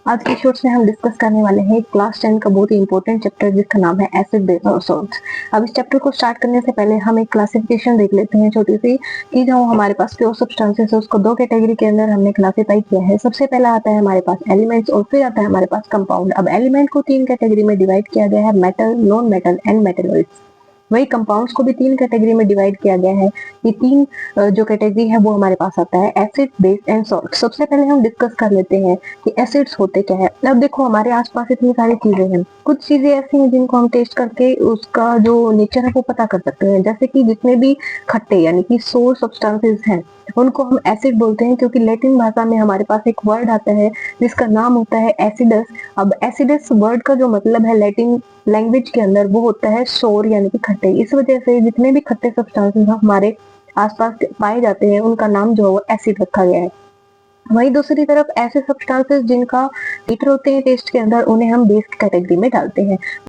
आज के शॉर्ट्स में हम डिस्कस करने वाले हैं क्लास 10 का बहुत ही इंपॉर्टेंट चैप्टर जिसका नाम है एसिड बेस और सॉल्ट्स। अब इस चैप्टर को स्टार्ट करने से पहले हम एक क्लासिफिकेशन देख लेते हैं छोटी सी कि जो हमारे पास प्योर सब्सटेंसेस है उसको दो कैटेगरी के अंदर हमने क्लासिफाई किया है। सबसे पहला आता है हमारे पास एलिमेंट्स और फिर आता है हमारे पास कंपाउंड। अब एलिमेंट को तीन कैटेगरी में डिवाइड किया गया है, metal, non metal and metalloids. वही कंपाउंड्स को भी तीन कैटेगरी में डिवाइड किया गया है। ये तीन जो कैटेगरी है वो हमारे पास आता है एसिड, बेस एंड सॉल्ट। सबसे पहले हम डिस्कस कर लेते हैं कि एसिड्स होते क्या है। अब देखो हमारे आसपास इतनी सारी चीजें हैं, कुछ चीजें ऐसी हैं जिनको हम टेस्ट करके उसका जो नेचर है वो पता कर सकते हैं। जैसे कि जितने भी खट्टे यानी कि सोर सब्सटेंसेस हैं उनको हम एसिड बोलते हैं, क्योंकि लैटिन भाषा में हमारे पास एक वर्ड आता है जिसका नाम होता है एसिडस। अब एसिडस वर्ड का जो मतलब है लैटिन लैंग्वेज के अंदर वो होता है सोर यानी कि खट्टे। इस वजह से जितने भी खट्टे सब्सटेंसेस हमारे आसपास पाए जाते हैं उनका नाम जो है वो एसिड रखा गया है। वहीं दूसरी तरफ ऐसे सब्सटेंसेस जिनका मीटर होते हैं टेस्ट के अंदर उन्हें हम बेस कैटेगरी में डालते हैं।